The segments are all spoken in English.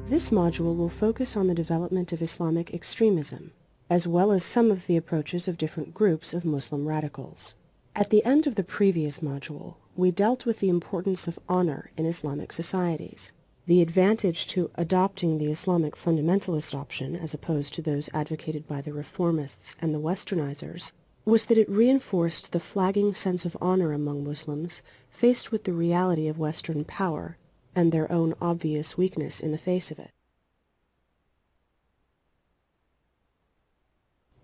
This module will focus on the development of Islamic extremism, as well as some of the approaches of different groups of Muslim radicals. At the end of the previous module, we dealt with the importance of honor in Islamic societies. The advantage to adopting the Islamic fundamentalist option, as opposed to those advocated by the reformists and the westernizers, was that it reinforced the flagging sense of honor among Muslims faced with the reality of Western power and their own obvious weakness in the face of it.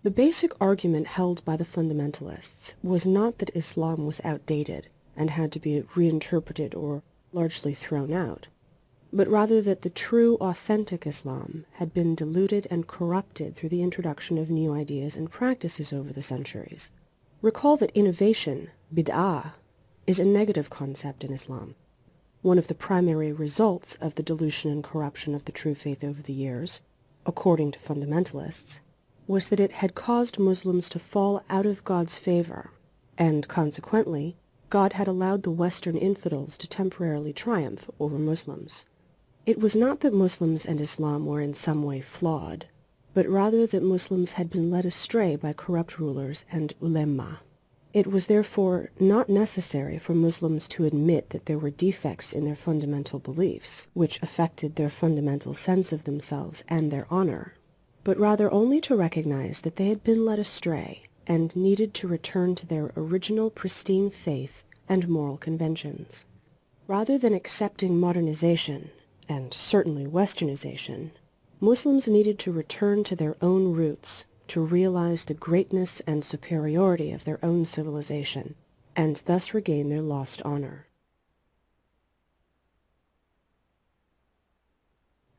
The basic argument held by the fundamentalists was not that Islam was outdated and had to be reinterpreted or largely thrown out, but rather that the true, authentic Islam had been diluted and corrupted through the introduction of new ideas and practices over the centuries. Recall that innovation, bid'ah, is a negative concept in Islam. One of the primary results of the dilution and corruption of the true faith over the years, according to fundamentalists, was that it had caused Muslims to fall out of God's favor, and consequently, God had allowed the Western infidels to temporarily triumph over Muslims. It was not that Muslims and Islam were in some way flawed, but rather that Muslims had been led astray by corrupt rulers and ulema. It was therefore not necessary for Muslims to admit that there were defects in their fundamental beliefs, which affected their fundamental sense of themselves and their honor, but rather only to recognize that they had been led astray and needed to return to their original pristine faith and moral conventions. Rather than accepting modernization, and certainly westernization, Muslims needed to return to their own roots to realize the greatness and superiority of their own civilization, and thus regain their lost honor.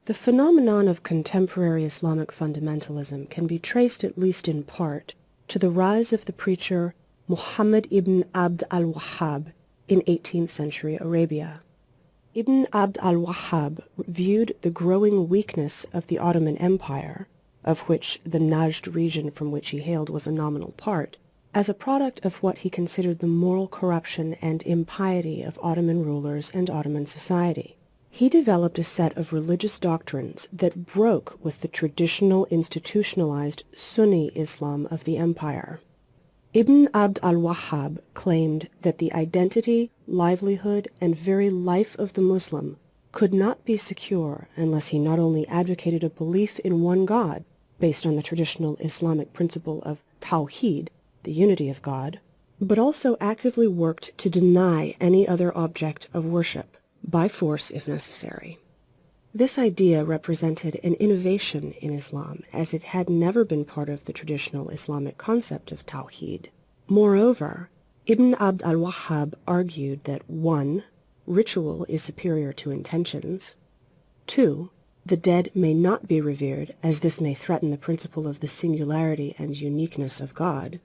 The phenomenon of contemporary Islamic fundamentalism can be traced, at least in part, to the rise of the preacher Muhammad ibn Abd al-Wahhab in 18th century Arabia. Ibn Abd al-Wahhab viewed the growing weakness of the Ottoman Empire, of which the Najd region from which he hailed was a nominal part, as a product of what he considered the moral corruption and impiety of Ottoman rulers and Ottoman society. He developed a set of religious doctrines that broke with the traditional institutionalized Sunni Islam of the empire. Ibn Abd al-Wahhab claimed that the identity, livelihood, and very life of the Muslim could not be secure unless he not only advocated a belief in one God, based on the traditional Islamic principle of Tawheed, the unity of God, but also actively worked to deny any other object of worship, by force if necessary. This idea represented an innovation in Islam, as it had never been part of the traditional Islamic concept of Tawheed. Moreover, Ibn Abd al-Wahhab argued that 1. Ritual is superior to intentions, 2. The dead may not be revered, as this may threaten the principle of the singularity and uniqueness of God,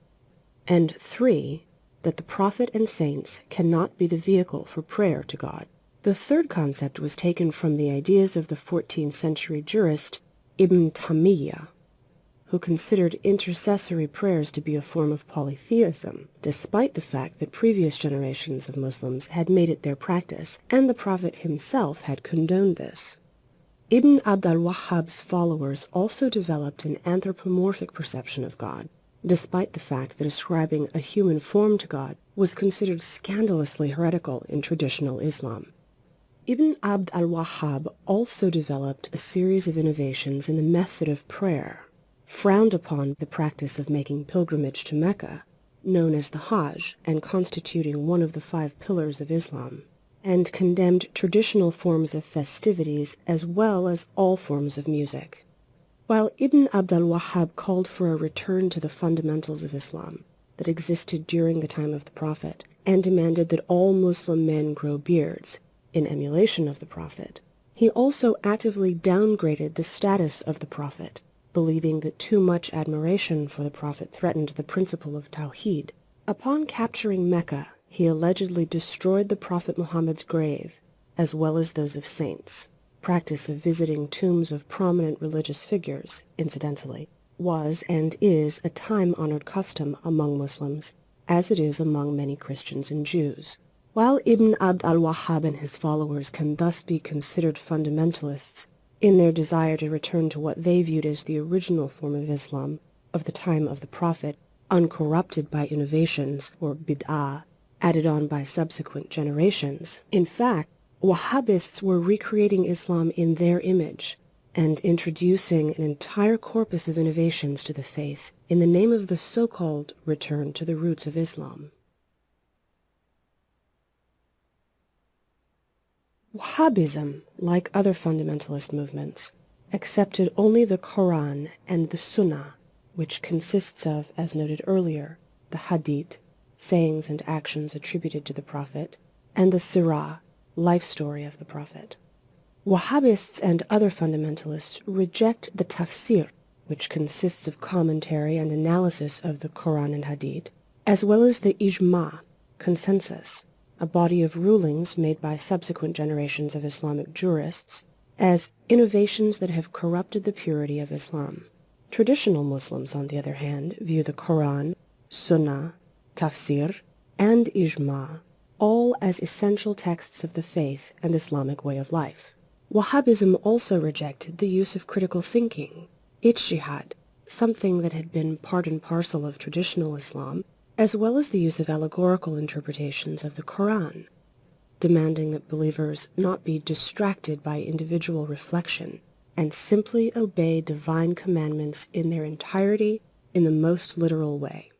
and 3. That the prophet and saints cannot be the vehicle for prayer to God. The third concept was taken from the ideas of the 14th century jurist Ibn Taymiyyah, who considered intercessory prayers to be a form of polytheism, despite the fact that previous generations of Muslims had made it their practice, and the Prophet himself had condoned this. Ibn Abd al-Wahhab's followers also developed an anthropomorphic perception of God, despite the fact that ascribing a human form to God was considered scandalously heretical in traditional Islam. Ibn Abd al-Wahhab also developed a series of innovations in the method of prayer, frowned upon the practice of making pilgrimage to Mecca, known as the Hajj and constituting one of the 5 pillars of Islam, and condemned traditional forms of festivities as well as all forms of music. While Ibn Abd al-Wahhab called for a return to the fundamentals of Islam that existed during the time of the Prophet, and demanded that all Muslim men grow beards, in emulation of the Prophet, he also actively downgraded the status of the Prophet, believing that too much admiration for the Prophet threatened the principle of Tawheed. Upon capturing Mecca, he allegedly destroyed the Prophet Muhammad's grave, as well as those of saints. practice of visiting tombs of prominent religious figures, incidentally, was and is a time-honored custom among Muslims, as it is among many Christians and Jews. While Ibn Abd al-Wahhab and his followers can thus be considered fundamentalists in their desire to return to what they viewed as the original form of Islam of the time of the Prophet, uncorrupted by innovations, or bid'ah, added on by subsequent generations, in fact, Wahhabists were recreating Islam in their image and introducing an entire corpus of innovations to the faith in the name of the so-called return to the roots of Islam. Wahhabism, like other fundamentalist movements, accepted only the Quran and the Sunnah, which consists of, as noted earlier, the Hadith, sayings and actions attributed to the Prophet, and the Sirah, life story of the Prophet. Wahhabists and other fundamentalists reject the tafsir, which consists of commentary and analysis of the Quran and Hadith, as well as the ijma, consensus, a body of rulings made by subsequent generations of Islamic jurists, as innovations that have corrupted the purity of Islam. Traditional Muslims, on the other hand, view the Quran, Sunnah, tafsir, and ijma all as essential texts of the faith and Islamic way of life. Wahhabism also rejected the use of critical thinking, ijtihad, something that had been part and parcel of traditional Islam, as well as the use of allegorical interpretations of the Quran, demanding that believers not be distracted by individual reflection and simply obey divine commandments in their entirety in the most literal way.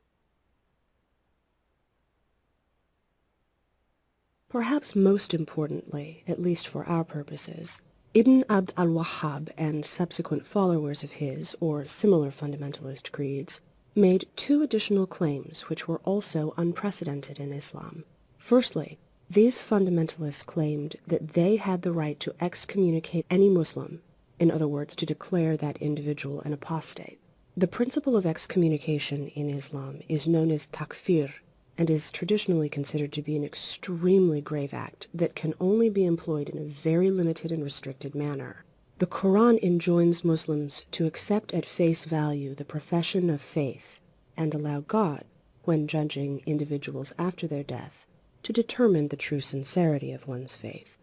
Perhaps most importantly, at least for our purposes, Ibn Abd al-Wahhab and subsequent followers of his or similar fundamentalist creeds made two additional claims which were also unprecedented in Islam. Firstly, these fundamentalists claimed that they had the right to excommunicate any Muslim, in other words, to declare that individual an apostate. The principle of excommunication in Islam is known as takfir, and is traditionally considered to be an extremely grave act that can only be employed in a very limited and restricted manner. The Quran enjoins Muslims to accept at face value the profession of faith and allow God, when judging individuals after their death, to determine the true sincerity of one's faith.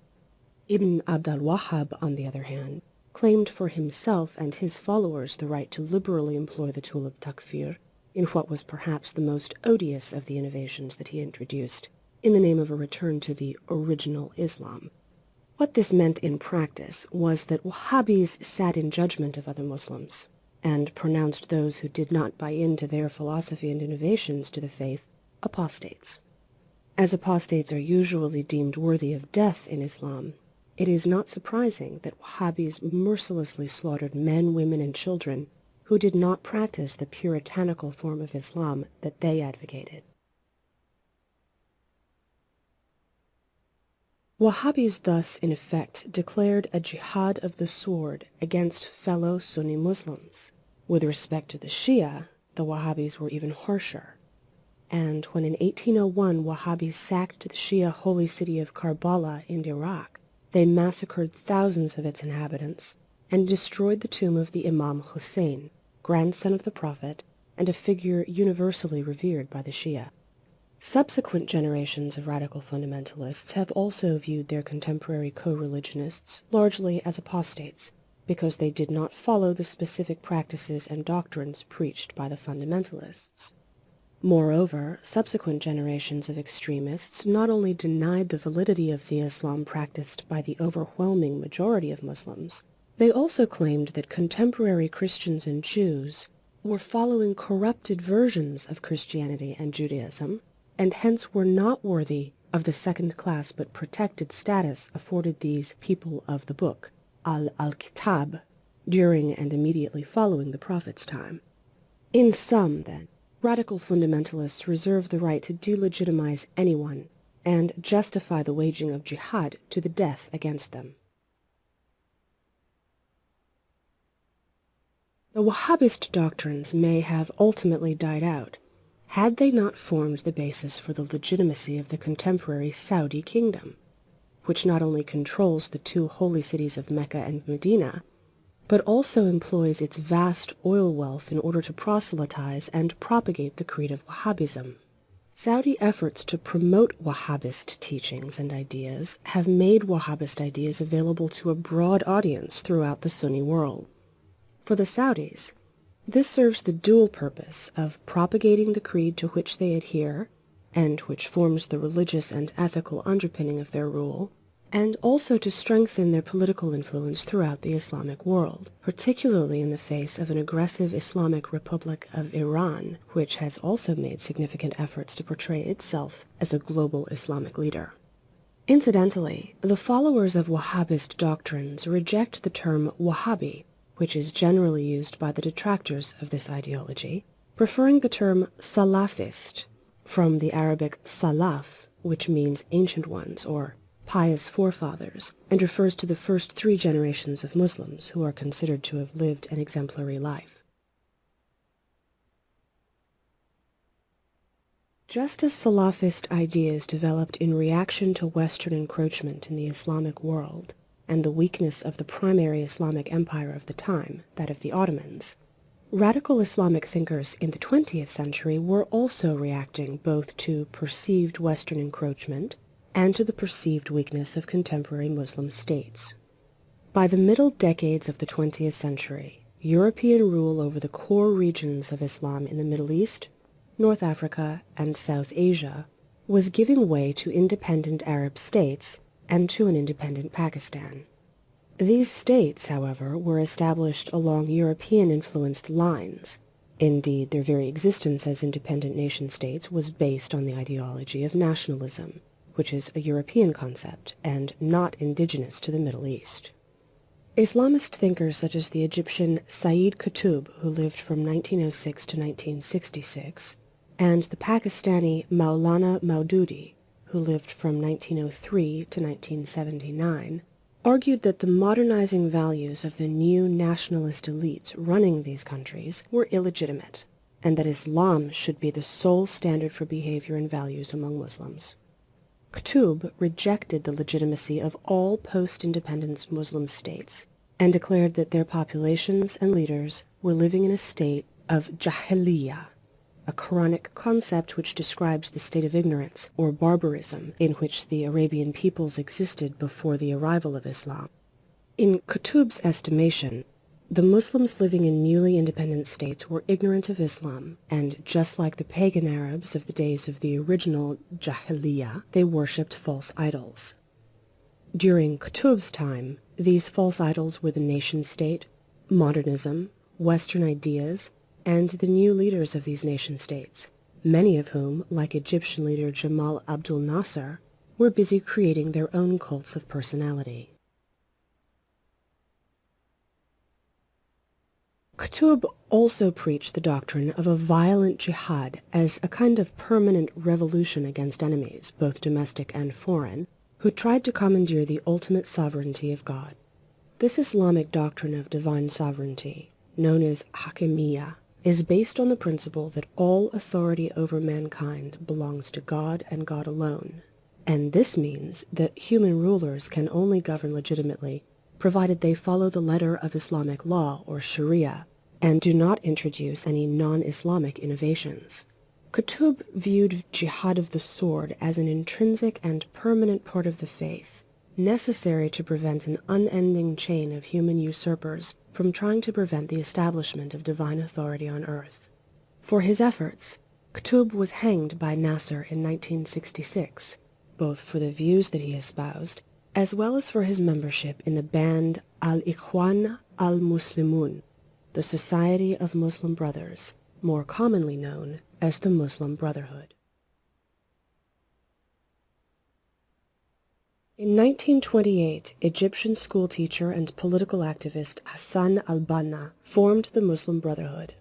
Ibn Abd al-Wahhab, on the other hand, claimed for himself and his followers the right to liberally employ the tool of takfir in what was perhaps the most odious of the innovations that he introduced, in the name of a return to the original Islam. What this meant in practice was that Wahhabis sat in judgment of other Muslims, and pronounced those who did not buy into their philosophy and innovations to the faith apostates. As apostates are usually deemed worthy of death in Islam, it is not surprising that Wahhabis mercilessly slaughtered men, women, and children who did not practice the puritanical form of Islam that they advocated. Wahhabis thus, in effect, declared a jihad of the sword against fellow Sunni Muslims. With respect to the Shia, the Wahhabis were even harsher, and when in 1801 Wahhabis sacked the Shia holy city of Karbala in Iraq, they massacred thousands of its inhabitants and destroyed the tomb of the Imam Hussein, grandson of the Prophet, and a figure universally revered by the Shia. Subsequent generations of radical fundamentalists have also viewed their contemporary co-religionists largely as apostates, because they did not follow the specific practices and doctrines preached by the fundamentalists. Moreover, subsequent generations of extremists not only denied the validity of the Islam practiced by the overwhelming majority of Muslims, they also claimed that contemporary Christians and Jews were following corrupted versions of Christianity and Judaism, and hence were not worthy of the second-class but protected status afforded these people of the book, al-Kitab, during and immediately following the Prophet's time. In sum, then, radical fundamentalists reserve the right to delegitimize anyone and justify the waging of jihad to the death against them. The Wahhabist doctrines may have ultimately died out, had they not formed the basis for the legitimacy of the contemporary Saudi kingdom, which not only controls the two holy cities of Mecca and Medina, but also employs its vast oil wealth in order to proselytize and propagate the creed of Wahhabism. Saudi efforts to promote Wahhabist teachings and ideas have made Wahhabist ideas available to a broad audience throughout the Sunni world. For the Saudis, this serves the dual purpose of propagating the creed to which they adhere, and which forms the religious and ethical underpinning of their rule, and also to strengthen their political influence throughout the Islamic world, particularly in the face of an aggressive Islamic Republic of Iran, which has also made significant efforts to portray itself as a global Islamic leader. Incidentally, the followers of Wahhabist doctrines reject the term Wahhabi, which is generally used by the detractors of this ideology, preferring the term Salafist, from the Arabic Salaf, which means ancient ones or pious forefathers, and refers to the first 3 generations of Muslims who are considered to have lived an exemplary life. Just as Salafist ideas developed in reaction to Western encroachment in the Islamic world and the weakness of the primary Islamic empire of the time, that of the Ottomans, radical Islamic thinkers in the 20th century were also reacting both to perceived Western encroachment and to the perceived weakness of contemporary Muslim states. By the middle decades of the 20th century, European rule over the core regions of Islam in the Middle East, North Africa, and South Asia was giving way to independent Arab states and to an independent Pakistan. These states, however, were established along European-influenced lines. Indeed, their very existence as independent nation-states was based on the ideology of nationalism, which is a European concept and not indigenous to the Middle East. Islamist thinkers such as the Egyptian Sayyid Qutb, who lived from 1906 to 1966, and the Pakistani Maulana Maududi, who lived from 1903 to 1979, argued that the modernizing values of the new nationalist elites running these countries were illegitimate, and that Islam should be the sole standard for behavior and values among Muslims. Qutb rejected the legitimacy of all post-independence Muslim states and declared that their populations and leaders were living in a state of jahiliyyah, a Quranic concept which describes the state of ignorance or barbarism in which the Arabian peoples existed before the arrival of Islam. In Qutb's estimation, the Muslims living in newly independent states were ignorant of Islam, and just like the pagan Arabs of the days of the original Jahiliyyah, they worshipped false idols. During Qutb's time, these false idols were the nation-state, modernism, Western ideas, and the new leaders of these nation-states, many of whom, like Egyptian leader Jamal Abdel Nasser, were busy creating their own cults of personality. Qutb also preached the doctrine of a violent jihad as a kind of permanent revolution against enemies, both domestic and foreign, who tried to commandeer the ultimate sovereignty of God. This Islamic doctrine of divine sovereignty, known as Hakimiyya, is based on the principle that all authority over mankind belongs to God and God alone, and this means that human rulers can only govern legitimately provided they follow the letter of Islamic law or Sharia, and do not introduce any non-Islamic innovations. Qutb viewed jihad of the sword as an intrinsic and permanent part of the faith, necessary to prevent an unending chain of human usurpers from trying to prevent the establishment of divine authority on earth. For his efforts, Qutb was hanged by Nasser in 1966, both for the views that he espoused, as well as for his membership in the band Al-Ikhwan al-Muslimun, the Society of Muslim Brothers, more commonly known as the Muslim Brotherhood. In 1928, Egyptian schoolteacher and political activist Hassan al-Banna formed the Muslim Brotherhood.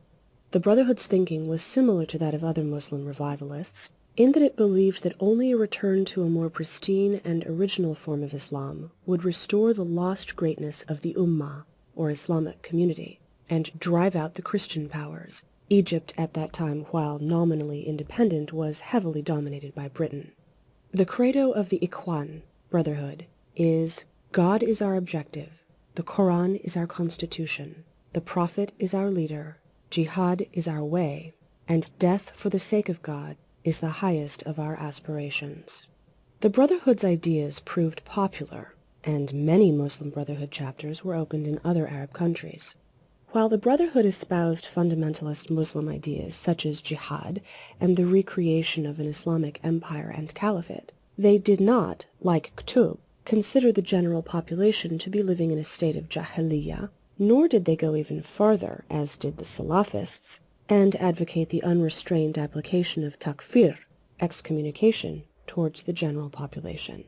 The Brotherhood's thinking was similar to that of other Muslim revivalists, in that it believed that only a return to a more pristine and original form of Islam would restore the lost greatness of the Ummah, or Islamic community, and drive out the Christian powers. Egypt at that time, while nominally independent, was heavily dominated by Britain. The credo of the Ikhwan, Brotherhood, is God is our objective, the Quran is our constitution, the Prophet is our leader, Jihad is our way, and death for the sake of God is the highest of our aspirations. The Brotherhood's ideas proved popular, and many Muslim Brotherhood chapters were opened in other Arab countries. While the Brotherhood espoused fundamentalist Muslim ideas such as jihad and the recreation of an Islamic empire and caliphate, they did not, like Qutb, consider the general population to be living in a state of jahiliyyah, nor did they go even farther, as did the Salafists, and advocate the unrestrained application of takfir, excommunication, towards the general population.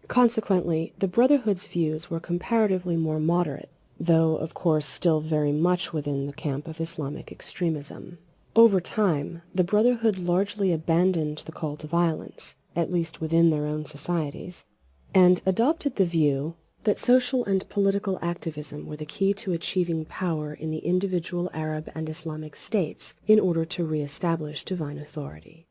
Consequently, the Brotherhood's views were comparatively more moderate, though of course still very much within the camp of Islamic extremism. Over time, the Brotherhood largely abandoned the call to violence, at least within their own societies, and adopted the view that social and political activism were the key to achieving power in the individual Arab and Islamic states in order to re-establish divine authority.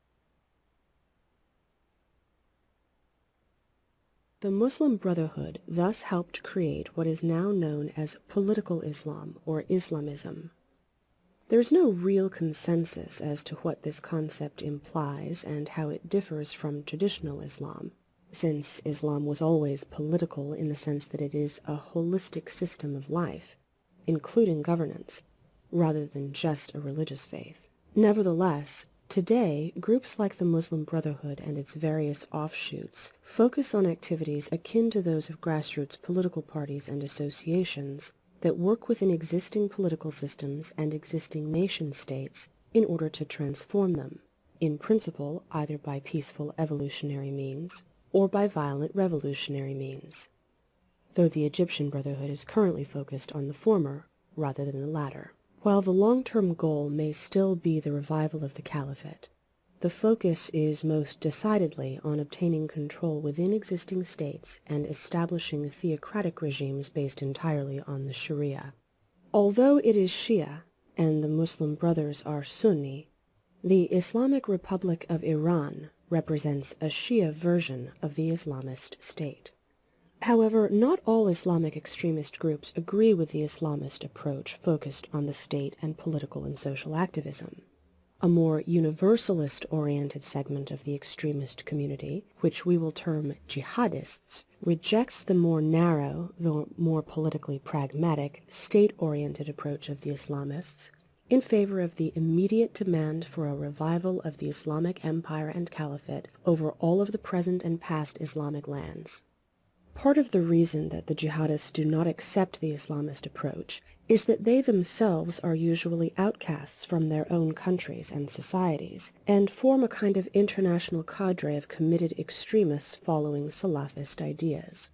The Muslim Brotherhood thus helped create what is now known as political Islam or Islamism. There is no real consensus as to what this concept implies and how it differs from traditional Islam, since Islam was always political in the sense that it is a holistic system of life, including governance, rather than just a religious faith. Nevertheless, today, groups like the Muslim Brotherhood and its various offshoots focus on activities akin to those of grassroots political parties and associations that work within existing political systems and existing nation-states in order to transform them, in principle either by peaceful evolutionary means or by violent revolutionary means, though the Egyptian Brotherhood is currently focused on the former rather than the latter. While the long-term goal may still be the revival of the caliphate, the focus is most decidedly on obtaining control within existing states and establishing theocratic regimes based entirely on the Sharia. Although it is Shia, and the Muslim Brothers are Sunni, the Islamic Republic of Iran represents a Shia version of the Islamist state. However, not all Islamic extremist groups agree with the Islamist approach focused on the state and political and social activism. A more universalist-oriented segment of the extremist community, which we will term Jihadists, rejects the more narrow, though more politically pragmatic, state-oriented approach of the Islamists in favor of the immediate demand for a revival of the Islamic empire and caliphate over all of the present and past Islamic lands. Part of the reason that the jihadists do not accept the Islamist approach is that they themselves are usually outcasts from their own countries and societies, and form a kind of international cadre of committed extremists following Salafist ideas.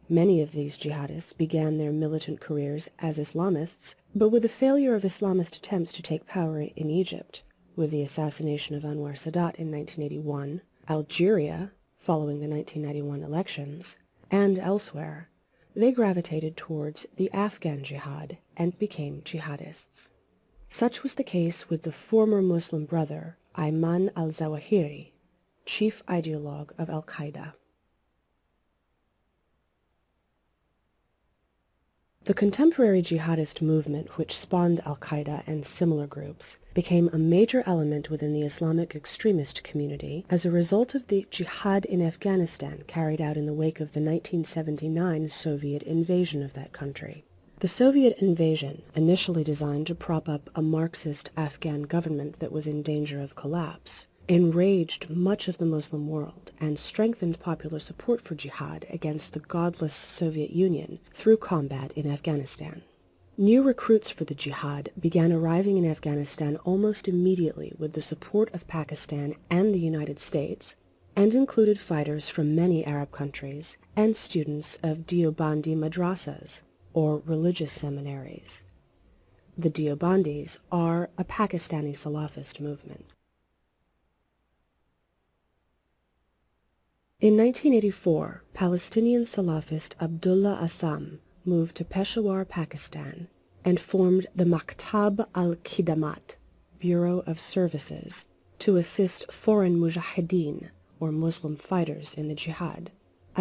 Many of these jihadists began their militant careers as Islamists, but with the failure of Islamist attempts to take power in Egypt, with the assassination of Anwar Sadat in 1981, Algeria following the 1991 elections, and elsewhere, they gravitated towards the Afghan jihad and became jihadists. Such was the case with the former Muslim brother Ayman al-Zawahiri, chief ideologue of Al-Qaeda. The contemporary jihadist movement, which spawned Al-Qaeda and similar groups, became a major element within the Islamic extremist community as a result of the jihad in Afghanistan carried out in the wake of the 1979 Soviet invasion of that country. The Soviet invasion, initially designed to prop up a Marxist Afghan government that was in danger of collapse, enraged much of the Muslim world and strengthened popular support for jihad against the godless Soviet Union through combat in Afghanistan. New recruits for the jihad began arriving in Afghanistan almost immediately with the support of Pakistan and the United States, and included fighters from many Arab countries and students of Deobandi madrasas, or religious seminaries. The Deobandis are a Pakistani Salafist movement. In 1984, Palestinian Salafist Abdullah Assam moved to Peshawar, Pakistan, and formed the Maktab al-Khidamat, Bureau of Services, to assist foreign mujahideen, or Muslim fighters in the jihad.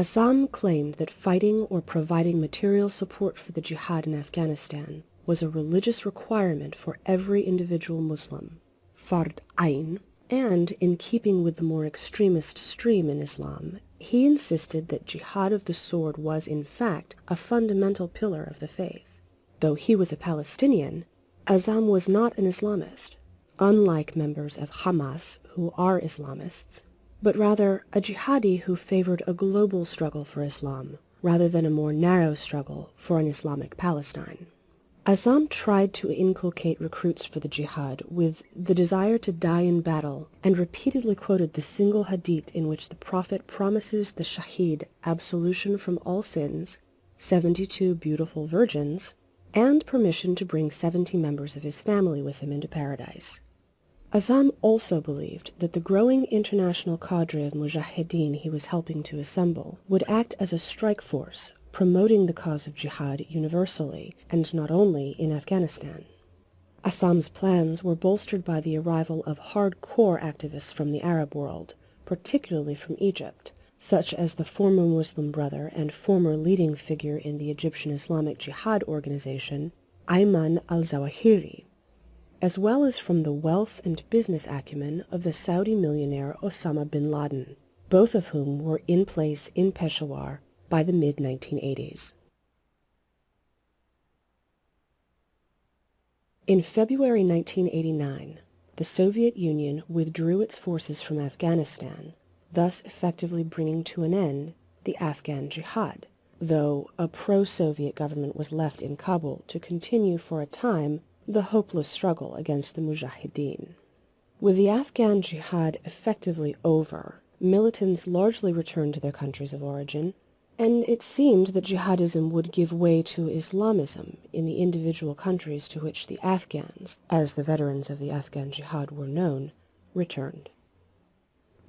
Azzam claimed that fighting or providing material support for the jihad in Afghanistan was a religious requirement for every individual Muslim, fard ayn, and in keeping with the more extremist stream in Islam, he insisted that jihad of the sword was in fact a fundamental pillar of the faith. Though he was a Palestinian, Azzam was not an Islamist, unlike members of Hamas who are Islamists, but rather a jihadi who favored a global struggle for Islam, rather than a more narrow struggle for an Islamic Palestine. Azzam tried to inculcate recruits for the jihad with the desire to die in battle, and repeatedly quoted the single hadith in which the Prophet promises the shaheed absolution from all sins, 72 beautiful virgins, and permission to bring 70 members of his family with him into paradise. Azzam also believed that the growing international cadre of mujahideen he was helping to assemble would act as a strike force, promoting the cause of jihad universally, and not only in Afghanistan. Azzam's plans were bolstered by the arrival of hardcore activists from the Arab world, particularly from Egypt, such as the former Muslim brother and former leading figure in the Egyptian Islamic Jihad organization, Ayman al-Zawahiri, as well as from the wealth and business acumen of the Saudi millionaire Osama bin Laden, both of whom were in place in Peshawar by the mid-1980s. In February 1989, the Soviet Union withdrew its forces from Afghanistan, thus effectively bringing to an end the Afghan Jihad, though a pro-Soviet government was left in Kabul to continue for a time the hopeless struggle against the mujahideen. With the Afghan Jihad effectively over, militants largely returned to their countries of origin, and it seemed that jihadism would give way to Islamism in the individual countries to which the Afghans, as the veterans of the Afghan Jihad were known, returned.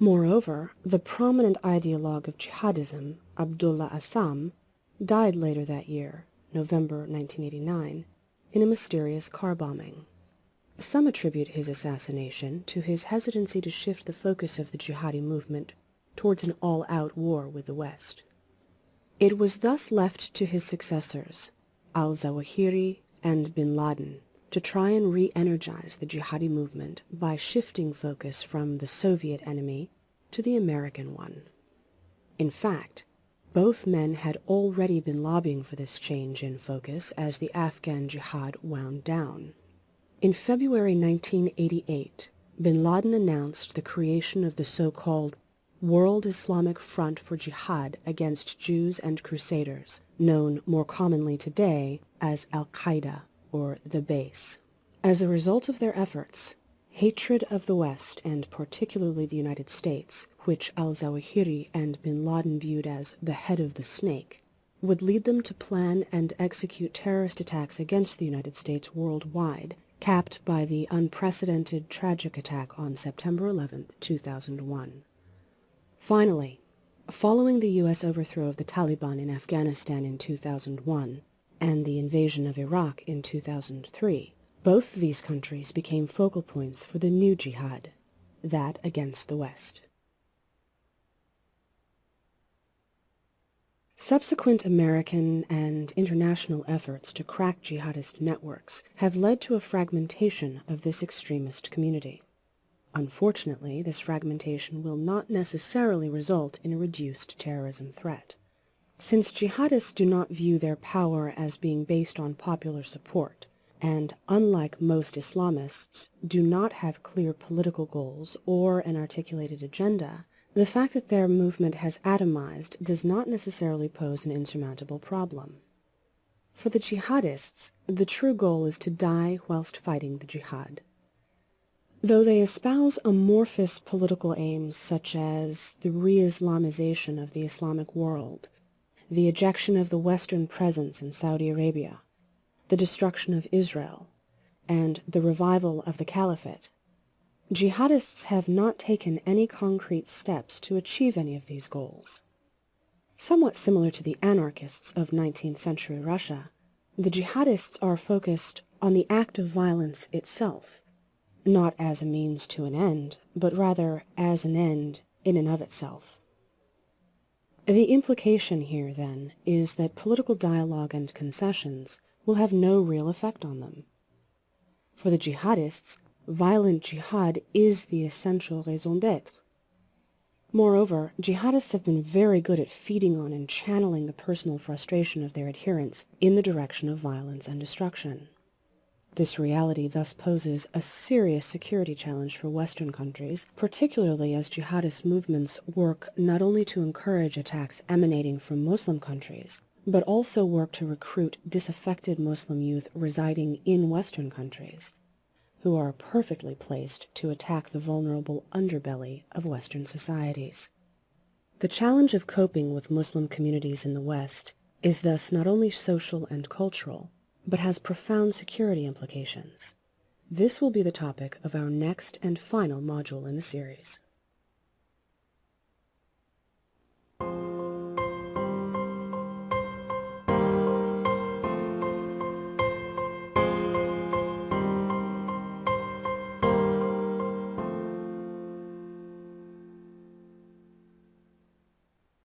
Moreover, the prominent ideologue of jihadism, Abdullah Azzam, died later that year, November 1989, in a mysterious car bombing. Some attribute his assassination to his hesitancy to shift the focus of the jihadi movement towards an all-out war with the West. It was thus left to his successors, al-Zawahiri and bin Laden, to try and re-energize the jihadi movement by shifting focus from the Soviet enemy to the American one. In fact, both men had already been lobbying for this change in focus as the Afghan Jihad wound down. In February 1988, bin Laden announced the creation of the so-called World Islamic Front for Jihad against Jews and Crusaders, known more commonly today as Al-Qaeda, or the Base. As a result of their efforts, hatred of the West, and particularly the United States, which al-Zawahiri and bin Laden viewed as the head of the snake, would lead them to plan and execute terrorist attacks against the United States worldwide, capped by the unprecedented tragic attack on September 11, 2001. Finally, following the U.S. overthrow of the Taliban in Afghanistan in 2001 and the invasion of Iraq in 2003, both these countries became focal points for the new jihad, that against the West. Subsequent American and international efforts to crack jihadist networks have led to a fragmentation of this extremist community. Unfortunately, this fragmentation will not necessarily result in a reduced terrorism threat. Since jihadists do not view their power as being based on popular support, and unlike most Islamists, do not have clear political goals or an articulated agenda, the fact that their movement has atomized does not necessarily pose an insurmountable problem. For the jihadists, the true goal is to die whilst fighting the jihad. Though they espouse amorphous political aims such as the re-Islamization of the Islamic world, the ejection of the Western presence in Saudi Arabia, the destruction of Israel, and the revival of the Caliphate, jihadists have not taken any concrete steps to achieve any of these goals. Somewhat similar to the anarchists of 19th century Russia, the jihadists are focused on the act of violence itself, not as a means to an end, but rather as an end in and of itself. The implication here, then, is that political dialogue and concessions will have no real effect on them. For the jihadists, violent jihad is the essential raison d'être. Moreover, jihadists have been very good at feeding on and channeling the personal frustration of their adherents in the direction of violence and destruction. This reality thus poses a serious security challenge for Western countries, particularly as jihadist movements work not only to encourage attacks emanating from Muslim countries, but also work to recruit disaffected Muslim youth residing in Western countries, who are perfectly placed to attack the vulnerable underbelly of Western societies. The challenge of coping with Muslim communities in the West is thus not only social and cultural, but has profound security implications. This will be the topic of our next and final module in the series.